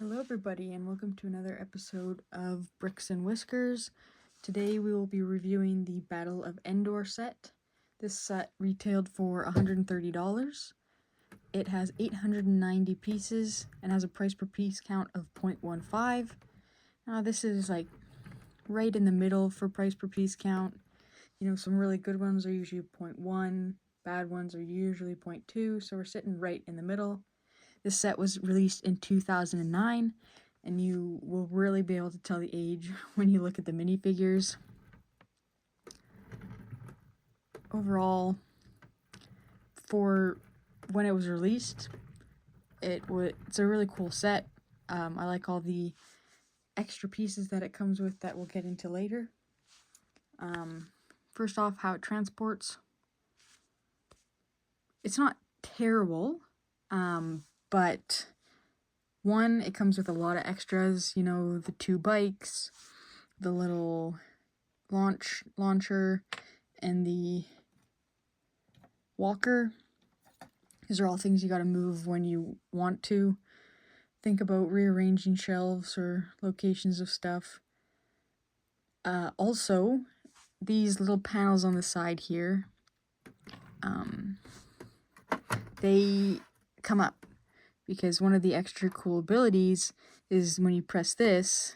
Hello everybody and welcome to another episode of Bricks and Whiskers. Today we will be reviewing the Battle of Endor set. This set retailed for $130. It has 890 pieces and has a price per piece count of 0.15. Now this is like right in the middle for price per piece count. You know, some really good ones are usually 0.1, bad ones are usually 0.2, so we're sitting right in the middle. This set was released in 2009, and you will really be able to tell the age when you look at the minifigures. Overall, for when it was released, it's a really cool set. I like all the extra pieces that it comes with that we'll get into later. First off, how it transports. It's not terrible, but one, it comes with a lot of extras, you know, the 2 bikes, the little launcher, and the walker. These are all things you gotta move when you want to. Think about rearranging shelves or locations of stuff. Also, these little panels on the side here, they come up because one of the extra cool abilities is when you press this,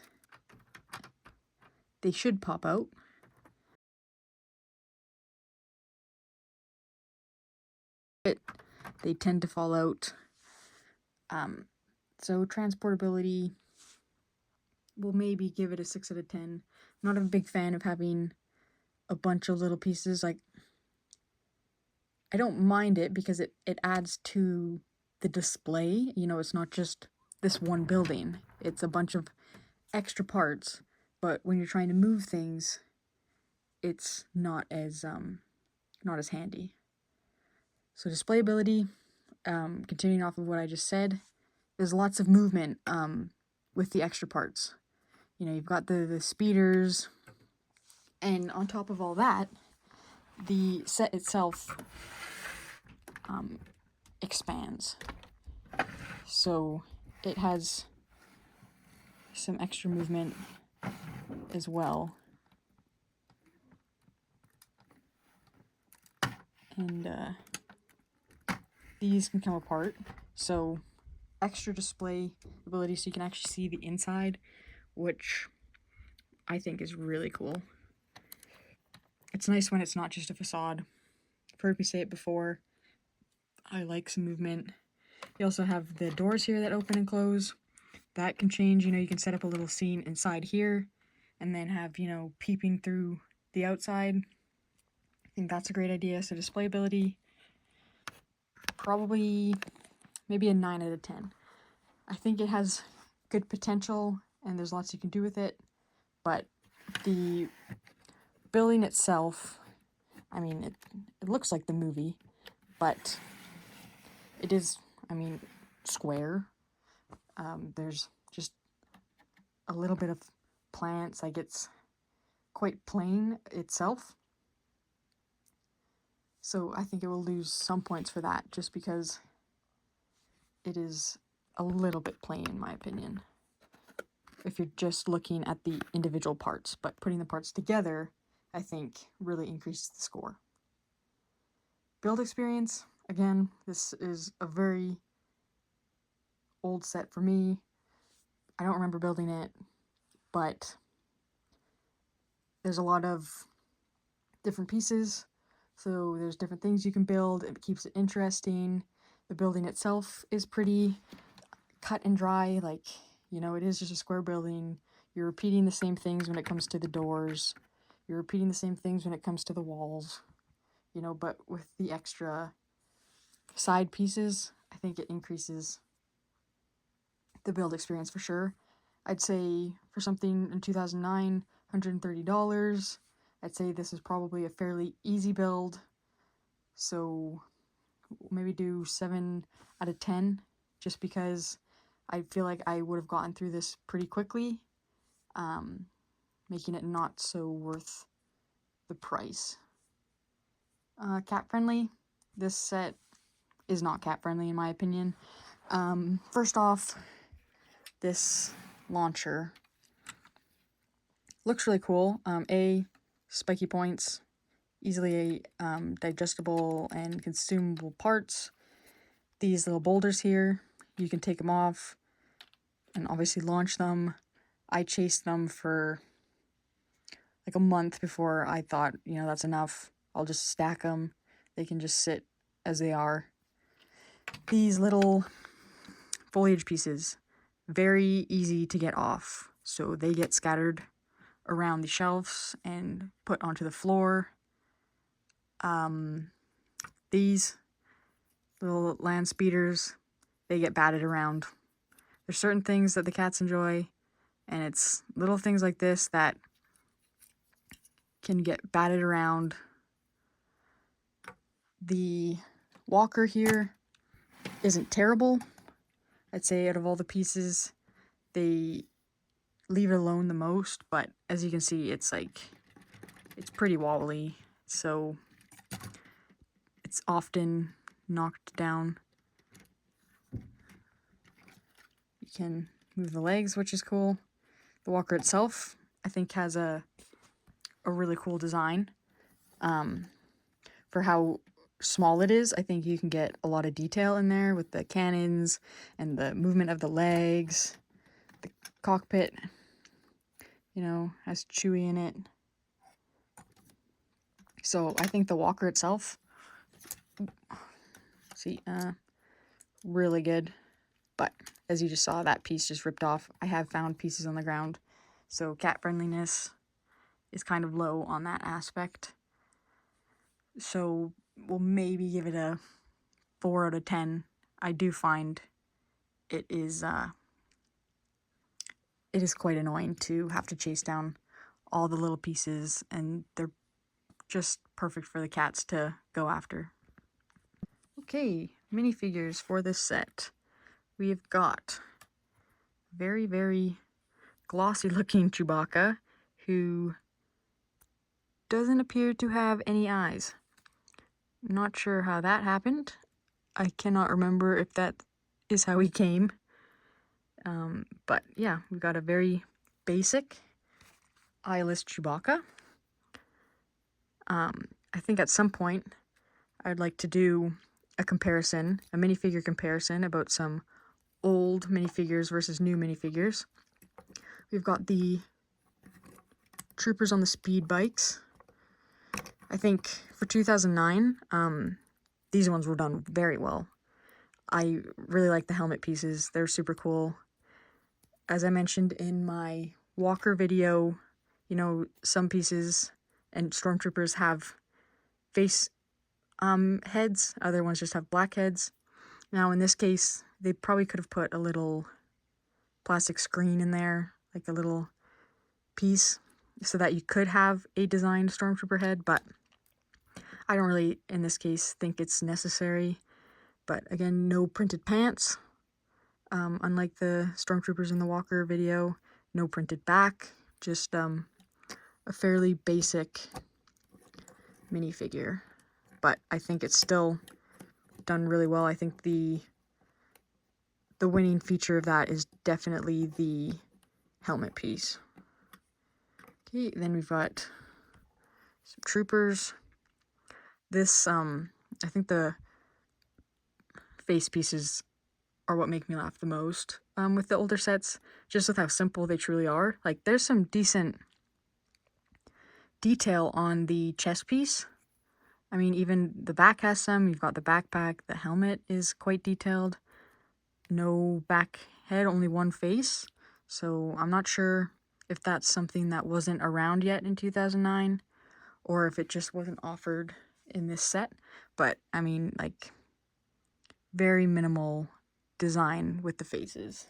they should pop out. They tend to fall out. So transportability, we'll maybe give it a 6 out of 10. I'm not a big fan of having a bunch of little pieces. Like, I don't mind it because it adds to the display. You know, it's not just this one building. It's a bunch of extra parts. But when you're trying to move things, it's not as handy. So displayability, continuing off of what I just said, there's lots of movement with the extra parts. You know, you've got the speeders, and on top of all that, the set itself expands. So it has some extra movement as well. And these can come apart. So extra display ability so you can actually see the inside, which I think is really cool. It's nice when it's not just a facade. You've heard me say it before. I like some movement. You also have the doors here that open and close. That can change, you know, you can set up a little scene inside here and then have, you know, peeping through the outside. I think that's a great idea. So displayability, probably maybe a 9 out of 10. I think it has good potential and there's lots you can do with it, but the building itself, I mean, it looks like the movie, but it is, I mean, square. There's just a little bit of plants, like it's quite plain itself. So I think it will lose some points for that just because it is a little bit plain in my opinion. If you're just looking at the individual parts, but putting the parts together, I think really increases the score. Build experience, again, this is a very old set for me. I don't remember building it, but there's a lot of different pieces, so there's different things you can build. It keeps it interesting. The building itself is pretty cut and dry, like, you know, it is just a square building. You're repeating the same things when it comes to the doors. You're repeating the same things when it comes to the walls, you know, but with the extra side pieces, I think it increases the build experience for sure. I'd say for something in 2009, $130, I'd say this is probably a fairly easy build. So maybe do 7 out of 10, just because I feel like I would have gotten through this pretty quickly, making it not so worth the price. Cat friendly. This set is not cat friendly in my opinion. First off, this launcher looks really cool. Spiky points, easily digestible and consumable parts. These little boulders here, you can take them off and obviously launch them. I chased them for like a month before I thought, that's enough. I'll just stack them. They can just sit as they are. These little foliage pieces, very easy to get off. So they get scattered around the shelves and put onto the floor. These little land speeders, they get batted around. There's certain things that the cats enjoy, and it's little things like this that can get batted around. The walker here isn't terrible. I'd say out of all the pieces, they leave it alone the most, but as you can see, it's pretty wobbly, so it's often knocked down. You can move the legs, which is cool. The walker itself, I think, has a really cool design. For how small it is, I think you can get a lot of detail in there with the cannons and the movement of the legs. The cockpit, has Chewie in it. So I think the walker itself, really good. But as you just saw, that piece just ripped off. I have found pieces on the ground, so cat friendliness is kind of low on that aspect. So we'll maybe give it a 4 out of 10. I do find it is quite annoying to have to chase down all the little pieces, and they're just perfect for the cats to go after. Okay, minifigures for this set. We've got very, very glossy looking Chewbacca, who doesn't appear to have any eyes. Not sure how that happened. I cannot remember if that is how he came. But yeah, we've got a very basic eyeless Chewbacca. I think at some point I'd like to do a minifigure comparison about some old minifigures versus new minifigures. We've got the troopers on the speed bikes. I think for 2009, these ones were done very well. I really like the helmet pieces. They're super cool. As I mentioned in my walker video, some pieces and stormtroopers have face heads, other ones just have black heads. Now in this case, they probably could have put a little plastic screen in there, like a little piece, so that you could have a designed stormtrooper head, but I don't really, in this case, think it's necessary. But again, no printed pants. Unlike the stormtroopers in the walker video, no printed back, just a fairly basic minifigure. But I think it's still done really well. I think the winning feature of that is definitely the helmet piece. Okay, then we've got some troopers. This, I think the face pieces are what make me laugh the most with the older sets, just with how simple they truly are. Like, there's some decent detail on the chest piece. I mean, even the back has some. You've got the backpack. The helmet is quite detailed. No back head, only one face. So I'm not sure if that's something that wasn't around yet in 2009, or if it just wasn't offered in this set. But, I mean, like, very minimal design with the faces.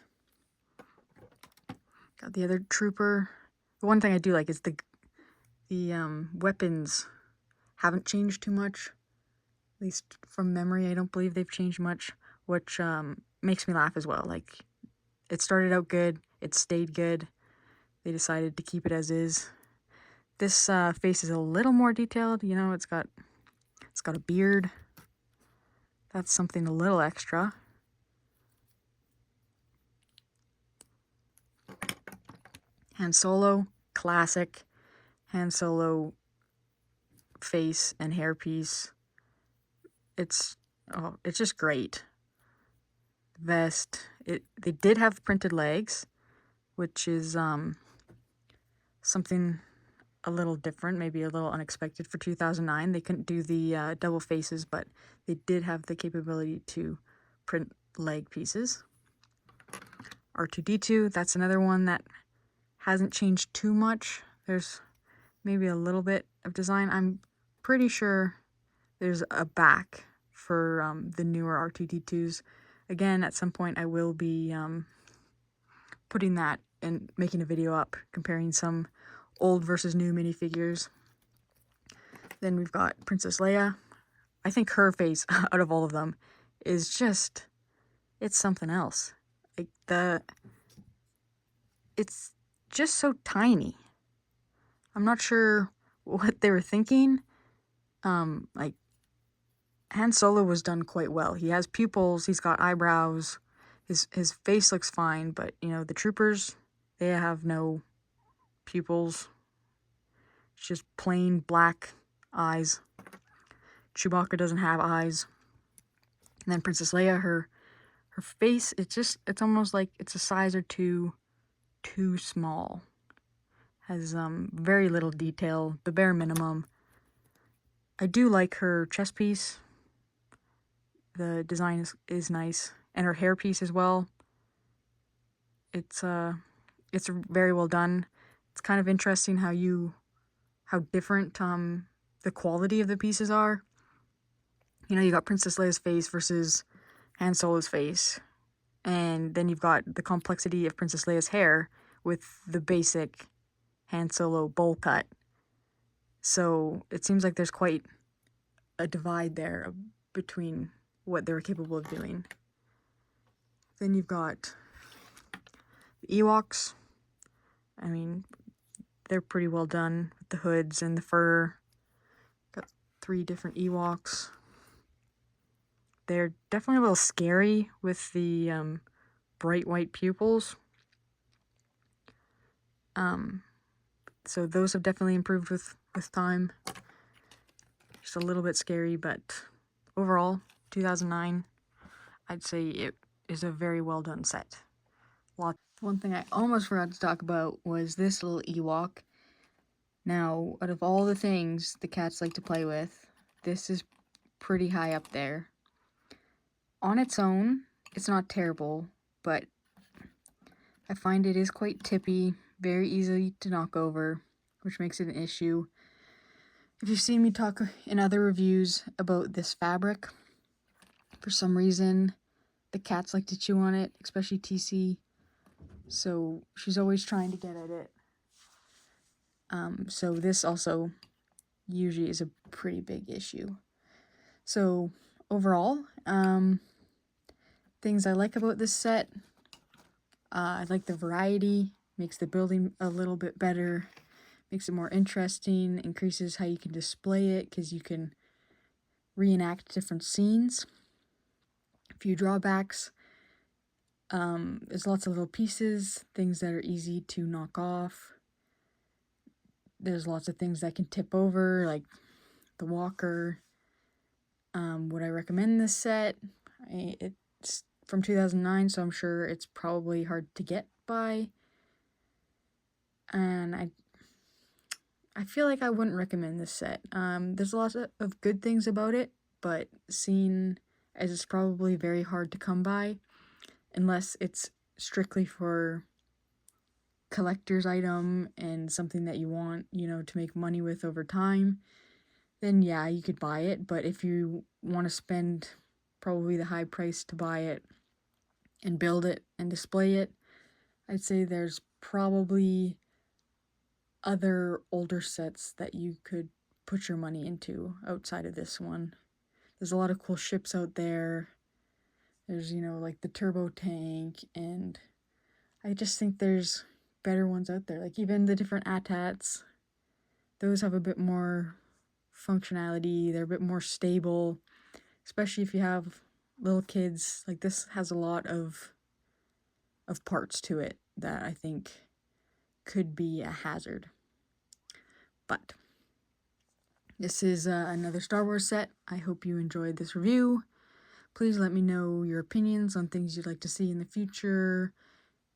Got the other trooper. The one thing I do like is the weapons haven't changed too much. At least from memory, I don't believe they've changed much, which makes me laugh as well. Like, it started out good, it stayed good. They decided to keep it as is. This face is a little more detailed. It's got a beard. That's something a little extra. Han Solo, classic Han Solo face and hairpiece. It's just great. Vest. They did have printed legs, which is something a little different, maybe a little unexpected for 2009. They couldn't do the double faces, but they did have the capability to print leg pieces. R2-D2, that's another one that hasn't changed too much. There's maybe a little bit of design. I'm pretty sure there's a back for the newer R2-D2s. Again, at some point I will be putting that and making a video up comparing some old versus new minifigures. Then we've got Princess Leia. I think her face out of all of them is just, it's something else. Like it's just so tiny. I'm not sure what they were thinking. Like Han Solo was done quite well. He has pupils, he's got eyebrows, his face looks fine, but you know, the troopers, they have no pupils. It's just plain black eyes. Chewbacca doesn't have eyes. And then Princess Leia, her face, it's almost like it's a size or two too small. Has very little detail, the bare minimum. I do like her chest piece. The design is nice, and her hair piece as well. It's very well done. It's kind of interesting how different the quality of the pieces are. You know, you got Princess Leia's face versus Han Solo's face, and then you've got the complexity of Princess Leia's hair with the basic Han Solo bowl cut. So it seems like there's quite a divide there between what they were capable of doing. Then you've got the Ewoks. I mean, they're pretty well done with the hoods and the fur. Got 3 different Ewoks. They're definitely a little scary with the bright white pupils. So those have definitely improved with time. Just a little bit scary, but overall, 2009, I'd say it is a very well done set. One thing I almost forgot to talk about was this little Ewok. Now, out of all the things the cats like to play with, this is pretty high up there. On its own, it's not terrible, but I find it is quite tippy, very easy to knock over, which makes it an issue. If you've seen me talk in other reviews about this fabric, for some reason, the cats like to chew on it, especially TC. So she's always trying to get at it. So this also usually is a pretty big issue. So overall, things I like about this set, I like the variety, makes the building a little bit better, makes it more interesting, increases how you can display it because you can reenact different scenes. A few drawbacks. There's lots of little pieces, things that are easy to knock off. There's lots of things that can tip over, like the walker. Would I recommend this set? It's from 2009, so I'm sure it's probably hard to get by. And I feel like I wouldn't recommend this set. There's a lot of good things about it, but seen as it's probably very hard to come by, unless it's strictly for collector's item and something that you want, you know, to make money with over time, then yeah, you could buy it. But if you want to spend probably the high price to buy it and build it and display it, I'd say there's probably other older sets that you could put your money into outside of this one. There's a lot of cool ships out there. There's, you know, like the turbo tank, and I just think there's better ones out there. Like even the different AT-ATs, those have a bit more functionality. They're a bit more stable, especially if you have little kids. Like this has a lot of parts to it that I think could be a hazard. But this is another Star Wars set. I hope you enjoyed this review. Please let me know your opinions on things you'd like to see in the future,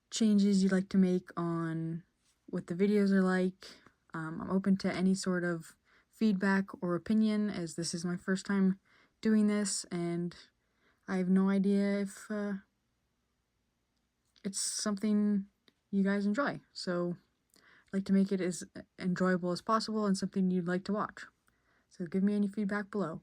changes you'd like to make on what the videos are like. I'm open to any sort of feedback or opinion, as this is my first time doing this, and I have no idea if it's something you guys enjoy. So I'd like to make it as enjoyable as possible and something you'd like to watch. So give me any feedback below.